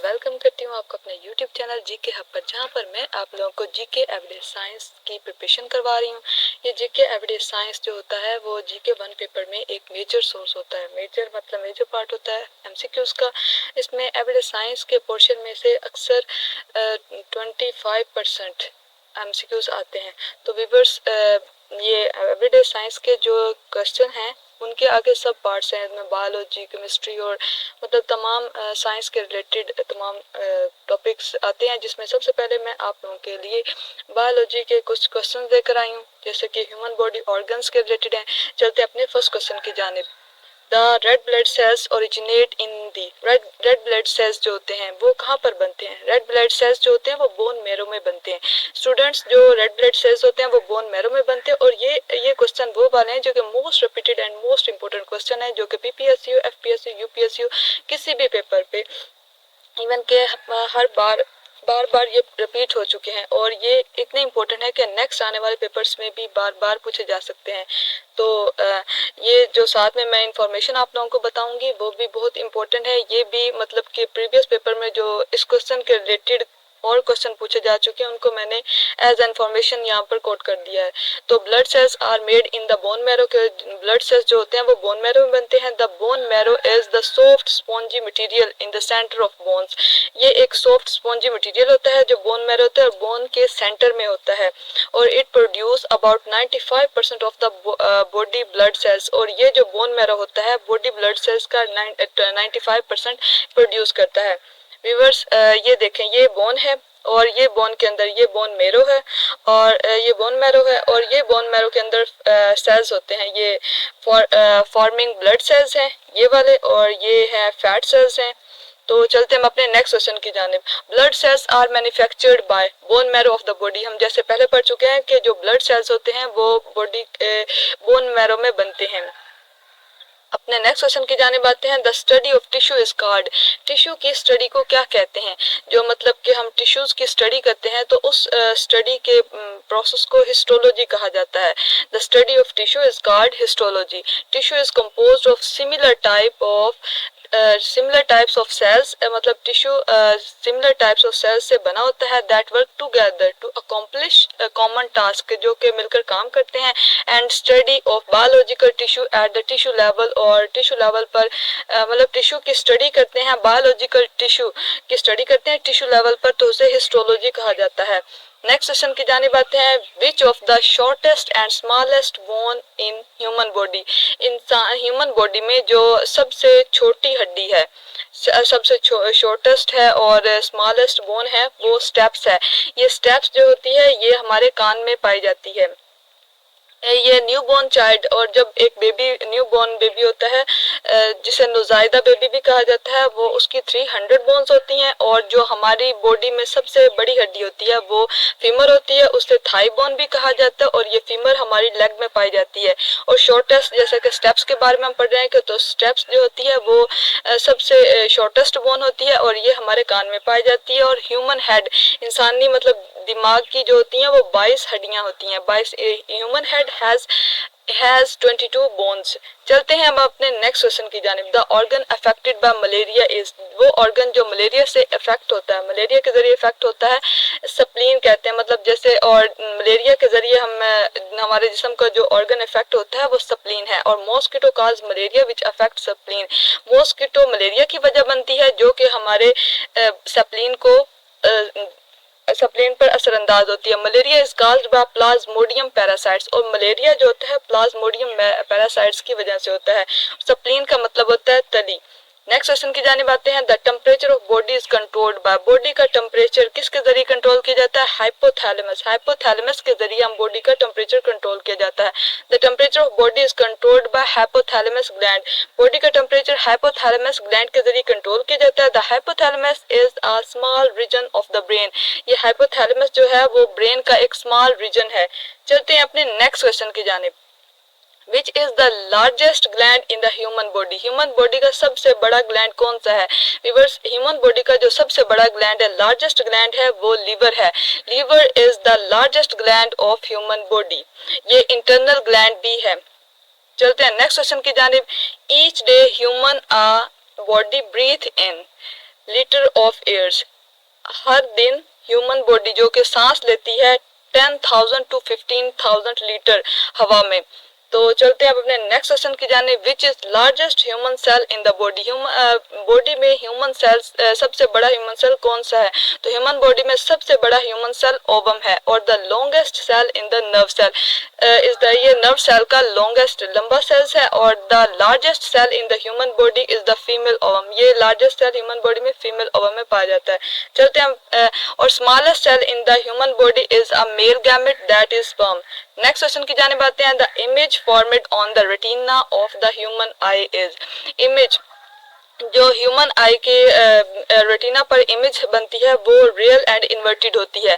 Welcome करती हूँ आपको अपने YouTube चैनल जीके हब पर, जहाँ पर मैं आप लोगों को जीके एवरेज साइंस की प्रिपरेशन करवा रही हूँ। ये जीके एवरेज साइंस जो होता है वो जीके 1 पेपर में एक मेजर सोर्स होता है। मेजर मतलब मेजर पार्ट होता है एमसीक्यूज का। इसमें एवरेज साइंस के पोर्शन में से अक्सर 25% एमसीक्यूज आते हैं। तो व्यूअर्स, ये एवरीडे साइंस के जो क्वेश्चन हैं उनके आगे सब पार्ट्स हैं, इसमें बायोलॉजी, केमिस्ट्री और मतलब तमाम साइंस के रिलेटेड तमाम टॉपिक्स आते हैं, जिसमें सबसे पहले मैं आप लोगों के लिए बायोलॉजी के कुछ क्वेश्चन लेकर आई हूँ, जैसे कि ह्यूमन बॉडी ऑर्गन्स के रिलेटेड हैं। चलते अपने फर्स्ट क्वेश्चन की जानिब। The red blood cells originate in the red blood cells जो होते हैं वो कहाँ पर बनते हैं? रेड ब्लड सेल्स जो होते हैं वो बोन मैरो में बनते हैं। स्टूडेंट्स, जो रेड ब्लड सेल्स होते हैं वो बोन मैरो में बनते हैं। और ये क्वेश्चन वो वाले हैं जो कि most repeated and most important question है, जो कि पीपीएसयू, एफपीएसयू, यूपीएसयू किसी भी पेपर पे इवन के हर बार ये रिपीट हो चुके हैं, और ये इतने इम्पोर्टेंट है कि नेक्स्ट आने वाले पेपर्स में भी बार पूछे जा सकते हैं। तो ये जो साथ में मैं इंफॉर्मेशन आप लोगों को बताऊंगी वो भी बहुत इम्पोर्टेंट है। ये भी मतलब कि प्रीवियस पेपर में जो इस क्वेश्चन के रिलेटेड और क्वेश्चन पूछे जा चुके हैं उनको मैंने एज इन्फॉर्मेशन यहाँ पर कोट कर दिया है। तो blood cells are made in the bone marrow के ब्लड सेल्स जो होते हैं वो बोन मैरो में बनते हैं। The bone marrow is the soft spongy material in the centre of bones. ये एक सॉफ्ट स्पॉन्जी मटेरियल होता है जो बोन मैरो होता है और बोन के सेंटर में होता है, और it produce about 95% of the body blood cells. और ये जो बोन मैरो होता है बॉडी ब्लड सेल्स का 95% प्रोड्यूस करता है। व्यूअर्स, ये देखें, ये बोन है और ये बोन के अंदर ये बोन मैरो है, और ये बोन मैरो है, और ये बोन मैरो के अंदर सेल्स होते हैं। ये फॉर्मिंग ब्लड सेल्स हैं ये वाले, और ये है फैट सेल्स हैं। तो चलते हम अपने नेक्स्ट क्वेश्चन की जानिब। Blood cells are manufactured by bone marrow of the body. हम जैसे पहले पढ़ चुके हैं कि जो ब्लड सेल्स होते हैं वो बॉडी बोन मैरो में बनते हैं। अपने नेक्स्ट क्वेश्चन की जानिब आते हैं। The study of tissue is called. Tissue की स्टडी को क्या कहते हैं? जो मतलब कि हम टिश्यूज की स्टडी करते हैं तो उस स्टडी के प्रोसेस को हिस्टोलॉजी कहा जाता है। The study of tissue is called histology. Tissue is composed of similar types of cells. मतलब tissue similar types of cells से बना होता है that work together to accomplish common task, जो कि मिलकर काम करते हैं। And study of biological tissue at the tissue level. और टिश्यू लेवल पर मतलब टिश्यू की स्टडी करते हैं, बायोलॉजिकल टिश्यू की स्टडी करते हैं टिश्यू लेवल पर, तो उसे हिस्टोलॉजी कहा जाता है। नेक्स्ट क्वेश्चन की जानिब आते हैं। Which of the shortest and smallest bone in human body. इंसान ह्यूमन बॉडी में जो सबसे छोटी हड्डी है, सबसे शॉर्टेस्ट है और स्मॉलेस्ट बोन है, वो स्टेप्स है। ये स्टेप्स जो होती है ये हमारे कान में पाई जाती है। ये न्यू बॉर्न चाइल्ड, और जब एक बेबी न्यू बॉर्न बेबी होता है जिसे नुजायदा बेबी भी कहा जाता है, वो उसकी 300 बोन्स होती हैं। और जो हमारी बॉडी में सबसे बड़ी हड्डी होती है वो फीमर होती है, उसे थाई बोन भी कहा जाता है, और ये फीमर हमारी लेग में पाई जाती है। और शॉर्टेस्ट, जैसे कि स्टेप्स के बारे में हम पढ़ रहे हैं कि तो स्टेप्स जो होती है वो सबसे शॉर्टेस्ट बोन होती है और ये हमारे कान में पाई जाती है। और ह्यूमन हेड, इंसानी मतलब दिमाग की जो होती हैं वो 22 हड्डियां होती हैं। 22 ह्यूमन हेड हैज 22 बोन्स। चलते हैं हम अपने नेक्स्ट क्वेश्चन की जानिब। The organ affected by malaria is. वो ऑर्गन जो मलेरिया से इफेक्ट होता है, मलेरिया के जरिए इफेक्ट होता है, स्प्लीन कहते हैं। मतलब जैसे, और मलेरिया के जरिए हमारे जिस्म का जो ऑर्गन इफेक्ट होता है वो स्प्लीन है। और mosquito cause malaria which affect spleen. Mosquito malaria की वजह बनती है जो कि हमारे स्प्लीन को स्प्लीन पर असरअंदाज होती है। Malaria is caused by Plasmodium parasites. और मलेरिया जो होता है प्लाज्मोडियम पैरासाइट्स की वजह से होता है। स्प्लीन का मतलब होता है तली। नेक्स्ट क्वेश्चन की जानिब आते हैं। The temperature of body is controlled bye. Body का टेम्परेचर किसके जरिए कंट्रोल किया जाता है? हाइपोथैलेमस। हाइपोथैलेमस के जरिए हम बॉडी का टेम्परेचर कंट्रोल किया जाता है। The temperature of body is controlled by hypothalamus gland. Body का टेम्परेचर हाइपोथैलेमस ग्लैंड के जरिए कंट्रोल किया जाता है। The hypothalamus is a small region of the brain. ये हाइपोथैलेमस जो है वो ब्रेन का एक स्मॉल रीजन है। चलते हैं अपने नेक्स्ट क्वेश्चन की जानिब। Which is the largest gland in the human body. Human body का सबसे बड़ा ग्लैंड कौन सा है? व्यूअर्स, ह्यूमन बॉडी का जो सबसे बड़ा ग्लैंड है, लार्जेस्ट ग्लैंड है, वो लीवर है। Liver is the largest gland of human body. ये इंटरनल ग्लैंड भी है। चलते हैं नेक्स्ट क्वेश्चन की जानिब। Each day human body breathe in. Litre of airs. हर दिन ह्यूमन बॉडी जो कि सांस लेती है 10,000 to 15,000 लीटर हवा में। तो चलते हैं अब अपने नेक्स्ट क्वेश्चन की जाने, which is largest human cell in the body. Body में ह्यूमन सेल सबसे बड़ा ह्यूमन सेल कौन सा है? तो ह्यूमन बॉडी में सबसे बड़ा ह्यूमन सेल ओवम है, और the longest cell in the nerve cell is the, ये नर्व सेल का लॉन्गेस्ट लंबा सेल्स है, और the largest cell in the human body is the female ovum. ये लार्जेस्ट सेल ह्यूमन बॉडी में female ovum में पाया जाता है। चलते हैं और smallest cell in the human body is a male gamete that is sperm. Next question की जाने आते हैं, the image formed on the retina of the human eye is. Image जो ह्यूमन आई के रेटिना पर इमेज बनती है वो रियल एंड इन्वर्टेड होती है।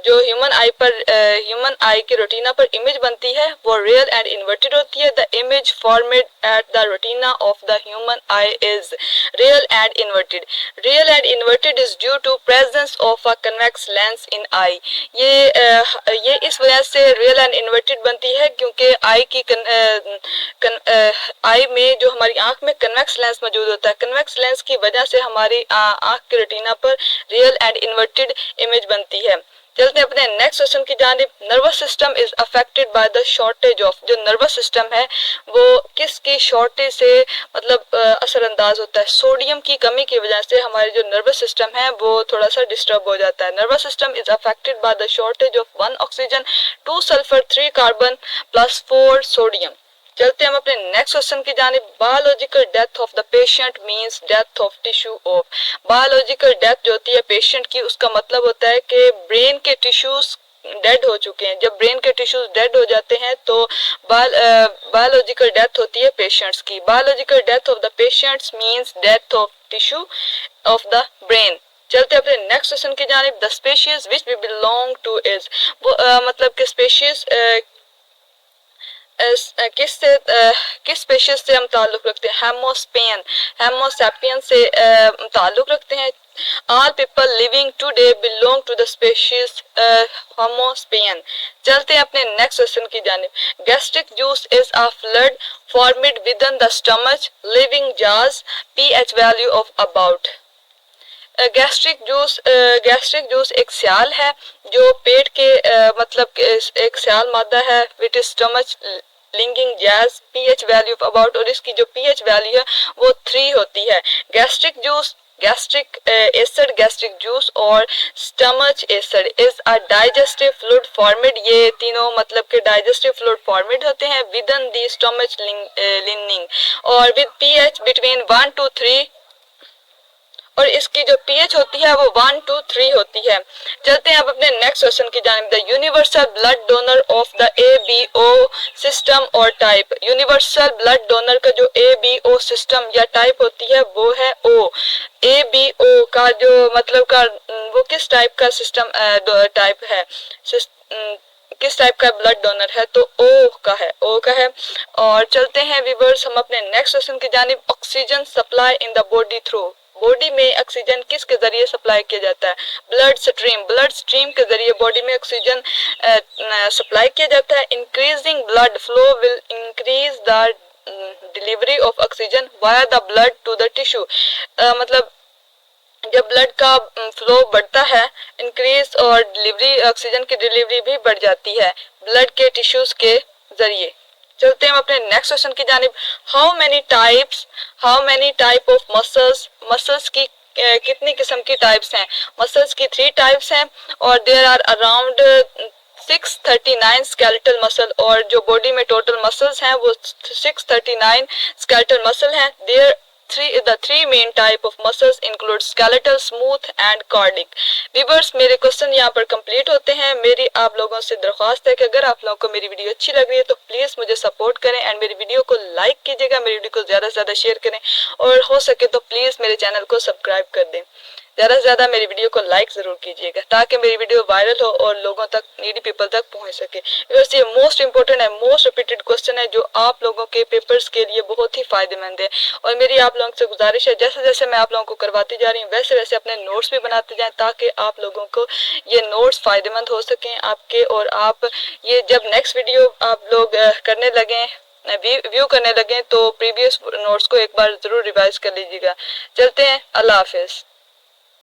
जो ह्यूमन आई के रेटिना पर इमेज बनती है वो रियल एंड इन्वर्टेड होती है। The image formed at the retina of the human eye is real and inverted. Real and inverted is due to presence of a convex lens in eye. ये इस वजह से real and inverted बनती है क्योंकि आई में जो हमारी आंख में कन्वेक्स लेंस मौजूद होता है। कन्वेक्स लेंस की वजह से हमारी आंख के रेटिना पर रियल एंड इन्वर्टेड इमेज बनती है। चलते हैं अपने नेक्स्ट क्वेश्चन की जानिब, nervous system is affected by the shortage of. जो नर्वस सिस्टम है वो किसकी शॉर्टेज से मतलब असरअंदाज होता है? सोडियम की कमी की वजह से हमारे जो नर्वस सिस्टम है वो थोड़ा सा डिस्टर्ब हो जाता है। Nervous system is affected by the shortage of 1 oxygen 2 sulphur 3 carbon plus 4 sodium. चलते हैं हम अपने नेक्स्ट क्वेश्चन की जानिब, biological death of the patient means death of tissue of. Biological death जो होती है पेशेंट की, उसका मतलब होता है कि ब्रेन के टिश्यूज डेड हो चुके हैं। जब ब्रेन के टिश्यूज डेड हो जाते हैं तो बायोलॉजिकल डेथ होती है पेशेंट्स की। Biological death of the patients means death of tissue of the brain. चलते हैं अपने नेक्स्ट क्वेश्चन की जानिब, the species which we belong to is. वो मतलब कि स्पीशीज किस स्पीशीज से हम ताल्लुक रखते हैं? हेमोस्पेन, हेमोसैपियन से ताल्लुक रखते हैं। All people living today belong to the species Homo-sapien। चलते हैं अपने नेक्स्ट क्वेश्चन की जानिब, gastric juice is a fluid formed within the stomach living jars pH value of about. Gastric juice एक स्याल है जो पेट के मतलब एक स्याल मादा है विच इज स्टमच लिंगिंग जैज pH वैल्यू ऑफ अबाउट, और इसकी जो pH वैल्यू है वो 3 होती है। Gastric juice, gastric acid, gastric juice और stomach acid is a digestive fluid formed. ये तीनों मतलब के डाइजेस्टिव फ्लूइड फॉर्मेड होते हैं विदिन द स्टमच लिनिंग और विद pH बिटवीन 1 to 3, और इसकी जो pH होती है वो 1 to 3 होती है। चलते हैं अब अपने नेक्स्ट क्वेश्चन की जानिब, the universal blood donor of the ABO system और टाइप। यूनिवर्सल ब्लड डोनर का जो ABO सिस्टम या टाइप होती है वो है O। ABO का जो मतलब का वो किस टाइप का सिस्टम टाइप है, किस टाइप का ब्लड डोनर है? तो O का है। और चलते हैं व्यूअर्स हम अपने नेक्स्ट क्वेश्चन की जानिब, oxygen supply in the body through. Body में ऑक्सीजन किसके जरिए सप्लाई किया जाता है? ब्लड स्ट्रीम के जरिए बॉडी में ऑक्सीजन सप्लाई किया जाता है। Increasing blood flow will increase the delivery of oxygen via the blood to the tissue. मतलब जब ब्लड का फ्लो बढ़ता है इंक्रीज, और डिलीवरी ऑक्सीजन की डिलीवरी भी बढ़ जाती है ब्लड के टिश्यूज के जरिए। चलते हैं हम अपने नेक्स्ट क्वेश्चन की जानिब, how many type of muscles की कितनी किस्म की टाइप्स हैं? मसल्स की 3 टाइप्स हैं और there are around 639 skeletal muscle, और जो बॉडी में टोटल मसल्स हैं वो 639 स्केलेटल मसल हैं। The three main type of muscles include skeletal, smooth and cardiac। Viewers मेरे क्वेश्चन यहाँ पर कंप्लीट होते हैं। मेरी आप लोगों से दरख्वास्त है कि अगर आप लोगों को मेरी वीडियो अच्छी लग रही है तो प्लीज़ मुझे सपोर्ट करें एंड मेरी वीडियो को लाइक कीजिएगा, मेरी वीडियो को ज़्यादा से ज़्यादा शेयर करें, और हो सके तो प्लीज़ मेरे चैनल को सब्सक्राइब कर दें। ज़्यादा से ज़्यादा मेरी वीडियो को लाइक ज़रूर कीजिएगा ताकि मेरी वीडियो वायरल हो और लोगों तक, नीडी पीपल तक पहुंच सके। वैसे ये मोस्ट इंपॉर्टेंट है, मोस्ट रिपीटेड क्वेश्चन है जो आप लोगों के पेपर्स के लिए बहुत ही फायदेमंद है। और मेरी आप लोगों से गुजारिश है जैसे जैसे मैं आप लोगों को करवाती जा रही हूँ वैसे वैसे अपने नोट्स भी बनाते जाएं ताकि आप लोगों को ये नोट्स फायदेमंद हो सकें आपके, और आप ये जब नेक्स्ट वीडियो आप लोग करने लगें, व्यू करने लगे तो प्रीवियस नोट्स को एक बार ज़रूर रिवाइज कर लीजिएगा। चलते हैं, अल्लाह हाफिज़।